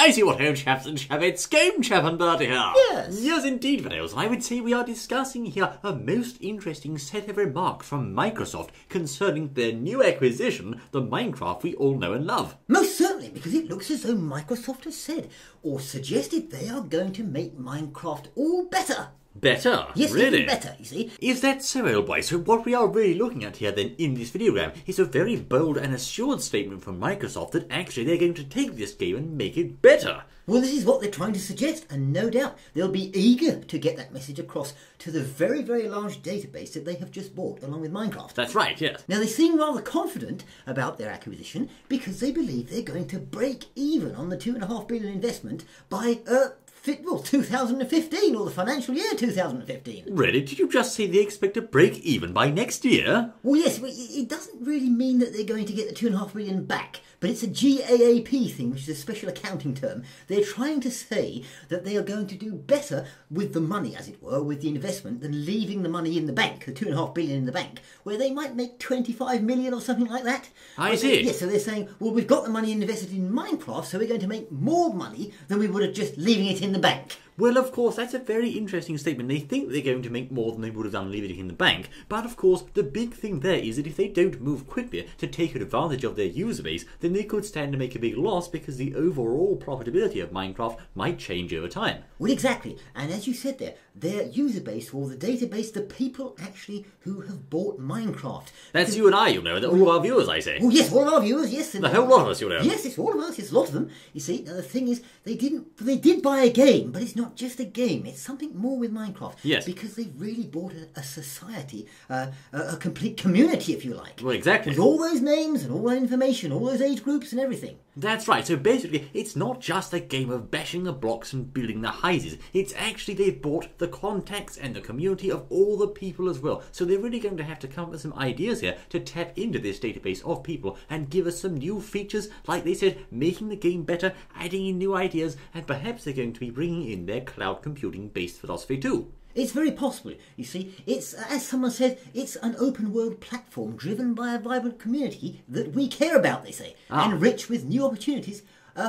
I see what home chaps and chavettes, game chap and Bertie here. Yes, indeed, Vanels. I would say we are discussing here a most interesting set of remarks from Microsoft concerning their new acquisition, the Minecraft we all know and love. Most certainly, because it looks as though Microsoft has said, or suggested, they are going to make Minecraft all better. Better? Yes, really? even better, you see. Is that so, old boy? So what we are really looking at here then in this videogram is a very bold and assured statement from Microsoft that actually they're going to take this game and make it better. Well, this is what they're trying to suggest, and no doubt they'll be eager to get that message across to the very, very large database that they have just bought along with Minecraft. That's right, yes. Now, they seem rather confident about their acquisition because they believe they're going to break even on the $2.5 billion investment by 2015, or the financial year 2015. Really? Did you just say they expect to break even by next year? Well, yes, it doesn't really mean that they're going to get the $2.5 billion back, but it's a GAAP thing, which is a special accounting term. They're trying to say that they are going to do better with the money, as it were, with the investment, than leaving the money in the bank, the $2.5 billion in the bank, where they might make 25 million or something like that. I see. Yes, so they're saying, well, we've got the money invested in Minecraft, so we're going to make more money than we would have just leaving it in the bank. Well, of course, that's a very interesting statement. They think they're going to make more than they would have done leaving it in the bank. But, of course, the big thing there is that if they don't move quickly to take advantage of their user base, then they could stand to make a big loss because the overall profitability of Minecraft might change over time. Well, exactly. And as you said there, their user base, or the database, the people actually who have bought Minecraft. That's you and I, you know, all of our viewers, I say. Oh, yes, all of our viewers, yes. The whole lot of us, you know. Yes, it's all of us, it's a lot of them. You see, now the thing is, they did buy a game, but it's not just a game, it's something more with Minecraft. Yes. Because they really bought a society, a complete community, if you like. Well, exactly. With all those names and all that information, all those age groups and everything. That's right, so basically, it's not just a game of bashing the blocks and building the houses. It's actually they've bought the contacts and the community of all the people as well. So they're really going to have to come up with some ideas here to tap into this database of people and give us some new features, like they said, making the game better, adding in new ideas, and perhaps they're going to be bringing in their cloud computing-based philosophy too. It's very possible, you see. It's, as someone said, it's an open world platform driven by a vibrant community that we care about, they say, and rich with new opportunities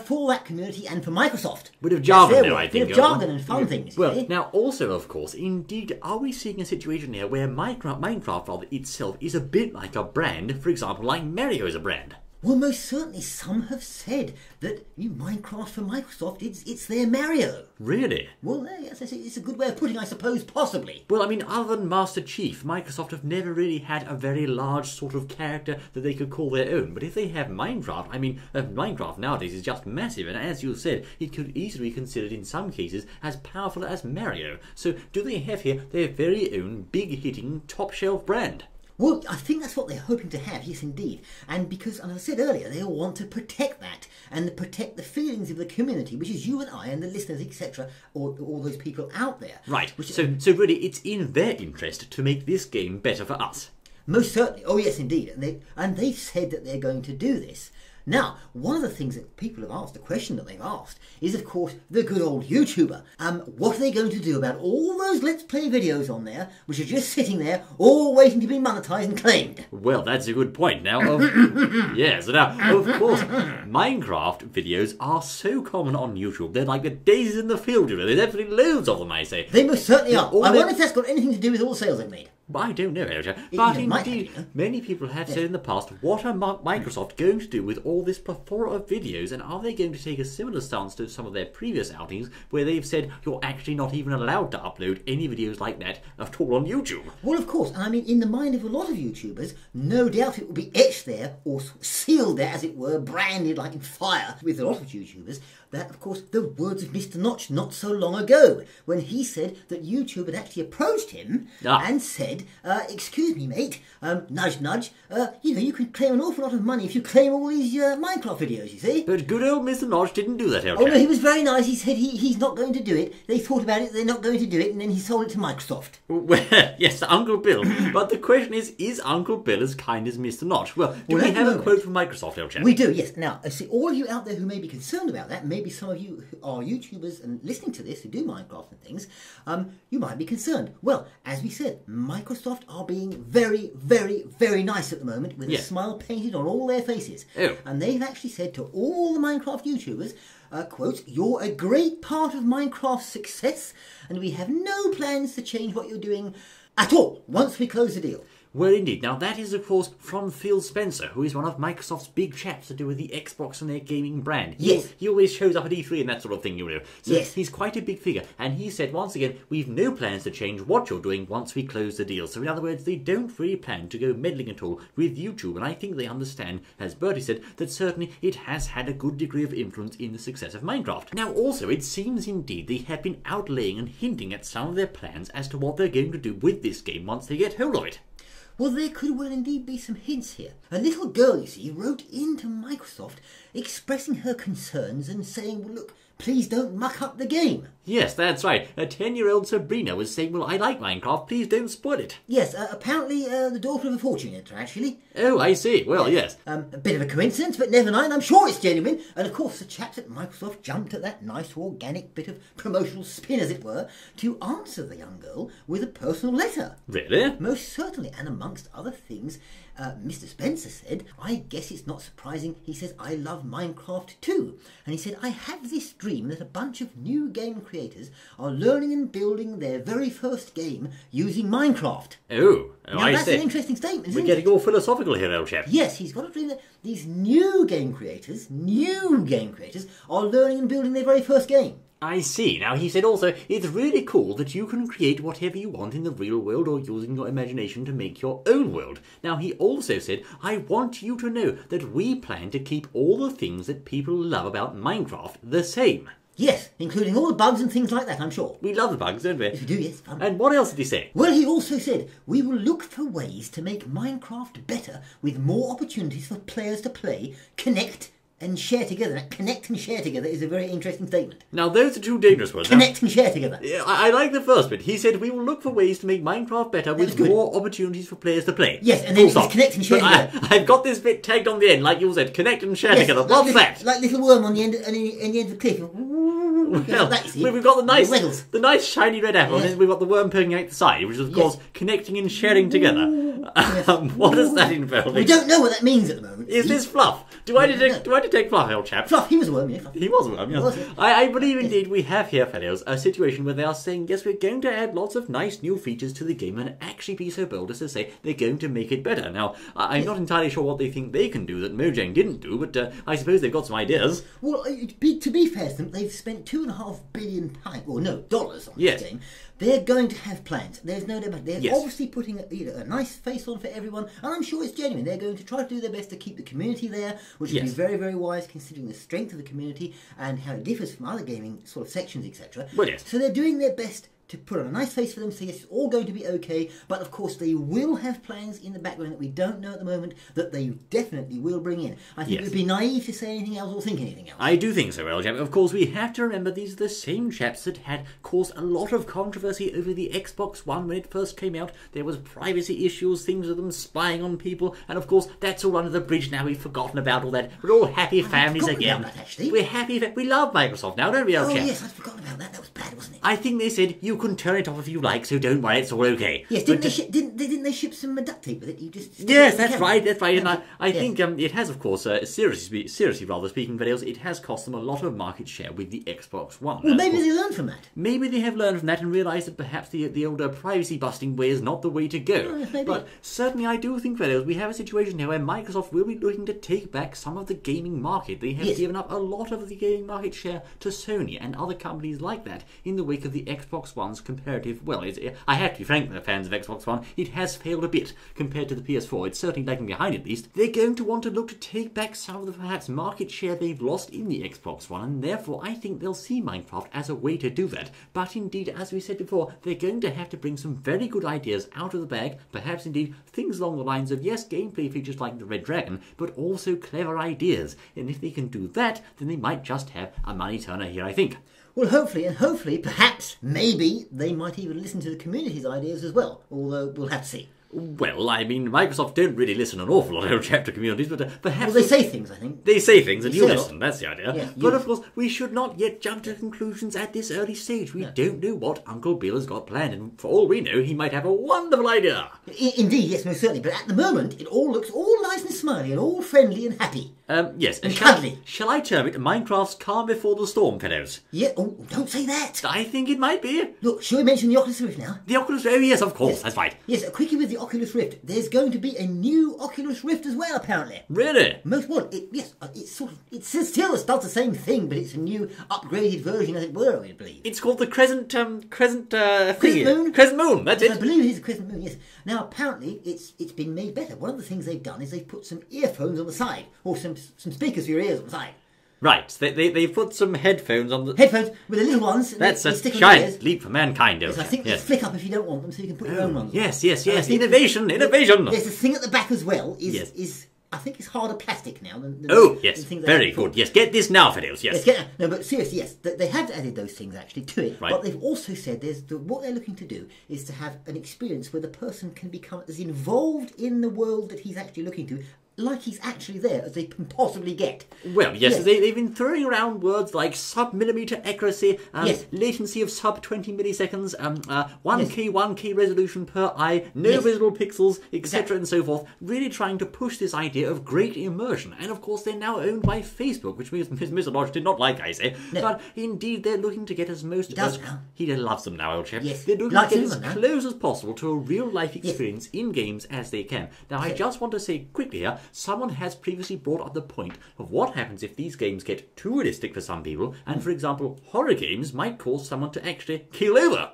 for that community and for Microsoft. Bit of jargon there, I think. Bit of jargon and fun things. Well, now also, of course, indeed, are we seeing a situation here where Minecraft itself is a bit like a brand, for example, like Mario is a brand? Well, most certainly, some have said that Minecraft for Microsoft, it's their Mario. Really? Well, yes, it's a good way of putting it, I suppose, possibly. Well, I mean, other than Master Chief, Microsoft have never really had a very large sort of character that they could call their own. But if they have Minecraft, I mean, Minecraft nowadays is just massive, and as you said, it could easily be considered in some cases as powerful as Mario. So do they have here their very own big-hitting, top-shelf brand? Well, I think that's what they're hoping to have, yes indeed. And because, as I said earlier, they'll want to protect that and protect the feelings of the community, which is you and I and the listeners, etc., or all those people out there. Right, so really it's in their interest to make this game better for us. Most certainly. Oh yes, indeed. And they've said that they're going to do this. Now, one of the things that people have asked, the question that they've asked, is of course the good old YouTuber. What are they going to do about all those Let's Play videos on there, which are just sitting there, all waiting to be monetised and claimed? Well, that's a good point. Now, yes, now, of course, Minecraft videos are so common on YouTube. They're like the daisies in the field, you know. There's definitely loads of them, I say. They most certainly are. I wonder if that's got anything to do with all the sales they've made. I don't know, Elja. But indeed, many people have said in the past, what are Microsoft going to do with all this plethora of videos, and are they going to take a similar stance to some of their previous outings, where they've said you're actually not even allowed to upload any videos like that at all on YouTube? Well, of course, and I mean, in the mind of a lot of YouTubers, no doubt it will be etched there, or sealed there, as it were, branded like in fire, with a lot of YouTubers, that, of course, the words of Mr. Notch not so long ago, when he said that YouTube had actually approached him and said, excuse me, mate, nudge, nudge, you know, you can claim an awful lot of money if you claim all these Minecraft videos, you see. But good old Mr. Notch didn't do that, Oh, no, he was very nice. He said he's not going to do it. They thought about it, they're not going to do it, and then he sold it to Microsoft. Well, yes, Uncle Bill. But the question is Uncle Bill as kind as Mr. Notch? Well, do we have a quote from Microsoft, Elchap? We do, yes. Now, see, all of you out there who may be concerned about that, maybe some of you who are YouTubers and listening to this who do Minecraft and things, you might be concerned. Well, as we said, Microsoft are being very, very, very nice at the moment with a smile painted on all their faces. Oh. And they've actually said to all the Minecraft YouTubers, quote, "You're a great part of Minecraft's success, and we have no plans to change what you're doing at all once we close the deal." Well, indeed. Now, that is, of course, from Phil Spencer, who is one of Microsoft's big chaps to do with the Xbox and their gaming brand. Yes. He always shows up at E3 and that sort of thing, you know. So yes. He's quite a big figure. And he said, once again, we've no plans to change what you're doing once we close the deal. So, in other words, they don't really plan to go meddling at all with YouTube. And I think they understand, as Bertie said, that certainly it has had a good degree of influence in the success of Minecraft. Now, also, it seems indeed they have been outlaying and hinting at some of their plans as to what they're going to do with this game once they get hold of it. Well, there could well indeed be some hints here. A little girl, you see, wrote into Microsoft expressing her concerns and saying, well, look, please don't muck up the game. Yes, that's right. A 10-year-old Sabrina was saying, well, I like Minecraft, please don't spoil it. Yes, apparently the daughter of a fortune editor, actually. Oh, I see. Well, yes. A bit of a coincidence, but never mind. I'm sure it's genuine. And of course, the chaps at Microsoft jumped at that nice organic bit of promotional spin, as it were, to answer the young girl with a personal letter. Really? Most certainly. And amongst other things, Mr. Spencer said, I guess it's not surprising. He says, I love Minecraft too. And he said, I have this dream that a bunch of new game creators are learning and building their very first game using Minecraft. Oh, now, I that's see. an interesting statement, isn't We're it? getting all philosophical here, old chap. Yes, he's got a dream that these new game creators are learning and building their very first game. I see. Now, he said also, it's really cool that you can create whatever you want in the real world or using your imagination to make your own world. Now, he also said, I want you to know that we plan to keep all the things that people love about Minecraft the same. Yes, including all the bugs and things like that, I'm sure. We love the bugs, don't we? Yes, we do, yes. Fun. And what else did he say? Well, he also said, we will look for ways to make Minecraft better with more opportunities for players to play, connect and share together. Now, connect and share together is a very interesting statement. Now, those are two dangerous words. Connect and share together. Yeah, I like the first bit. He said, we will look for ways to make Minecraft better with more opportunities for players to play. Yes, and then it's connect and share together. I've got this bit tagged on the end, like you said, connect and share together. What's that? Like little worm on the end, and the end of the cliff. Well, we've got the nice shiny red apple, and then we've got the worm poking out the side, which is, of course, connecting and sharing together. What does that involve? We don't know what that means at the moment. Is this Fluff? Do I detect Fluff, old chap? Fluff, he was a worm, yeah. Fluff. He was a worm, yes. I believe, indeed, we have here, fellows, a situation where they are saying, yes, we're going to add lots of nice new features to the game and actually be so bold as to say they're going to make it better. Now, I'm not entirely sure what they think they can do that Mojang didn't do, but I suppose they've got some ideas. Well, to be fair to them, they've spent $2.5 billion dollars on this game. They're going to have plans. There's no doubt. They're obviously putting a nice face on for everyone, and I'm sure it's genuine. They're going to try to do their best to keep the community there, which would be very, very wise considering the strength of the community and how it differs from other gaming sort of sections, etc. Well, yes. So they're doing their best to put on a nice face for them, so yes, it's all going to be okay, but of course they will have plans in the background that we don't know at the moment that they definitely will bring in. I think it would be naive to say anything else or think anything else. I do think so, Eljap. Of course, we have to remember these are the same chaps that had caused a lot of controversy over the Xbox One when it first came out. There was privacy issues, things with them spying on people, and of course, that's all under the bridge now. We've forgotten about all that. We're all happy families again. About that, actually. We're happy. We love Microsoft now, don't we, Eljap? Oh, yes, I'd forgotten about that. That was bad, wasn't it? I think they said you can turn it off if you like, so don't worry, it's all okay. Yes, didn't they ship some duct tape with it? You just yes, that's right. And I think it has, of course, seriously rather speaking, videos, it has cost them a lot of market share with the Xbox One. Well, maybe they learned from that. Maybe they have learned from that and realised that perhaps the older privacy busting way is not the way to go. But certainly I do think, videos, we have a situation here where Microsoft will be looking to take back some of the gaming market. They have given up a lot of the gaming market share to Sony and other companies like that in the wake of the Xbox One's comparative. Well, I have to be frank with the fans of Xbox One, it has failed a bit compared to the PS4. It's certainly lagging behind at least. They're going to want to look to take back some of the perhaps market share they've lost in the Xbox One, and therefore I think they'll see Minecraft as a way to do that. But indeed, as we said before, they're going to have to bring some very good ideas out of the bag, perhaps indeed things along the lines of, yes, gameplay features like the Red Dragon, but also clever ideas. And if they can do that, then they might just have a money turner here, I think. Well, hopefully, perhaps, maybe, they might even listen to the community's ideas as well, although we'll have to see. Well, I mean, Microsoft don't really listen an awful lot, old chap, to communities, but perhaps... Well, they say things, I think. They say things and you say a lot. listen, that's the idea. Yeah, but of course, we should not yet jump to conclusions at this early stage. We don't know what Uncle Bill has got planned, and for all we know, he might have a wonderful idea. Indeed, yes, most certainly. But at the moment, it all looks all nice and smiley and all friendly and happy. Yes. And cuddly. Shall I term it Minecraft's calm before the storm, fellows? Yeah, oh, don't say that. I think it might be. Look, shall we mention the Oculus Rift now? The Oculus... Oh, yes, of course, that's right. Yes, a quickie with the Oculus Rift. There's going to be a new Oculus Rift as well, apparently. Really? Most what? It's still about the same thing, but it's a new upgraded version, as it were, I believe. It's called the Crescent Moon? Crescent Moon, that's I it. believe it is a crescent moon, yes. Now, apparently, it's been made better. One of the things they've done is they've put some earphones on the side, or some speakers for your ears on the side. Right, they put some headphones on the... Headphones with the little ones. And That's they a stick on your ears. giant leap for mankind, Yes, don't I think they Yes. flick up if you don't want them, so you can put your own ones on. Yes. And I think Innovation. Yes, the thing at the back as well is I think it's harder plastic now than Yes, things they very had before. good. Yes, get this now, Fidelis, yes. No, but seriously, yes, they have added those things actually to it. Right. But they've also said what they're looking to do is to have an experience where the person can become as involved in the world that he's actually looking to, like he's actually there as they can possibly get. Well, yes, they've been throwing around words like sub-millimetre accuracy, Yes. latency of sub-20 milliseconds, 1K resolution per eye, no visible pixels, etc. and so forth, really trying to push this idea of great immersion. And of course, they're now owned by Facebook, which means Mr. Lodge did not like, I say. No. But indeed, they're looking to get as most... He does now. He loves them now, old chap. Yes. They're looking Likes to get as them now. close as possible to a real-life experience in games as they can. Now, I just want to say quickly here, someone has previously brought up the point of what happens if these games get too realistic for some people, and for example, horror games might cause someone to actually keel over.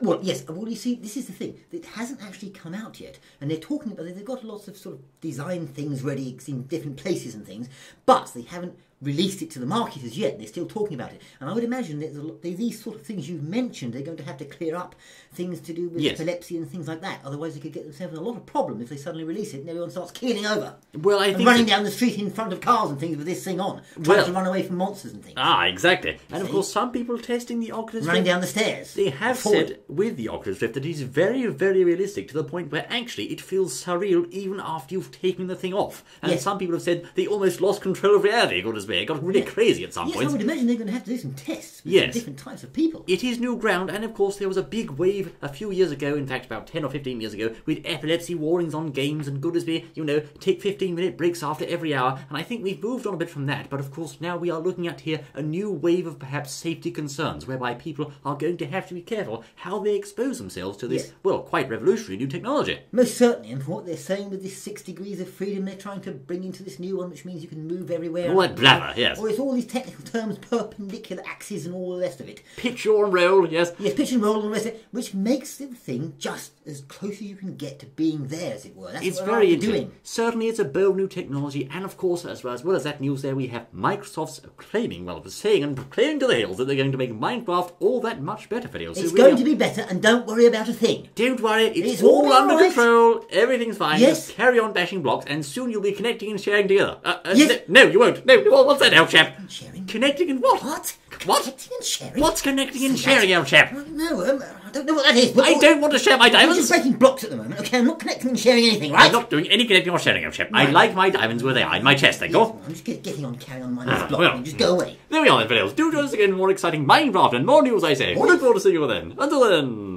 Well, yes. Well, you see, this is the thing. It hasn't actually come out yet, and they're talking about it. They've got lots of sort of design things ready in different places and things, but they haven't released it to the market as yet. They're still talking about it, and I would imagine that these sort of things you've mentioned, they're going to have to clear up things to do with epilepsy and things like that. Otherwise, they could get themselves in a lot of problems if they suddenly release it and everyone starts keeling over. Well, I think running down the street in front of cars and things with this thing on, trying to run away from monsters and things. Ah, exactly. And of course, some people testing the Oculus running Rift, down the stairs. they have said with the Oculus Rift that it is very, very realistic to the point where actually it feels surreal even after you've taken the thing off. And some people have said they almost lost control of reality, goodness me. It got really crazy at some Yes, point. I would imagine they're going to have to do some tests with some different types of people. It is new ground, and of course there was a big wave a few years ago, in fact about 10 or 15 years ago, with epilepsy warnings on games and goodness me, take 15-minute breaks after every hour, and I think we've moved on a bit from that, but of course now we are looking at here a new wave of perhaps safety concerns, whereby people are going to have to be careful how they expose themselves to this, quite revolutionary new technology. Most certainly, and from what they're saying with this 6 degrees of freedom they're trying to bring into this new one, which means you can move everywhere. All that blather, yes. Or it's all these technical terms, perpendicular axes and all the rest of it. Pitch and roll, yes. Yes, pitch and roll and the rest of it, which makes the thing just as close as you can get to being there, as it were. That's It's what very they're interesting. doing. Certainly it's a bold new technology, and of course, as well as that news there, we have Microsoft's saying and proclaiming to the hills that they're going to make Minecraft all that much better for you. It's going to be better, and don't worry about a thing. Don't worry, it's all all under right. control, everything's fine, Yes. just carry on bashing blocks, and soon you'll be connecting and sharing together. Yes. No, you won't. No, what's that, old chap? Sharing? Connecting and what? What? What? Connecting and sharing? What's connecting and sharing, old chap? No, I don't know what that is. But I don't want to share my I'm diamonds. just breaking blocks at the moment. Okay, I'm not connecting and sharing anything, right? I'm not doing any connecting or sharing, old chap. I like my diamonds where they are, in my chest, thank you. I'm just carrying on my next block. well. And just go away. There we are then, Fiddles. Do join us again for more exciting Minecraft and more news, I say. We look forward to seeing you then. Until then.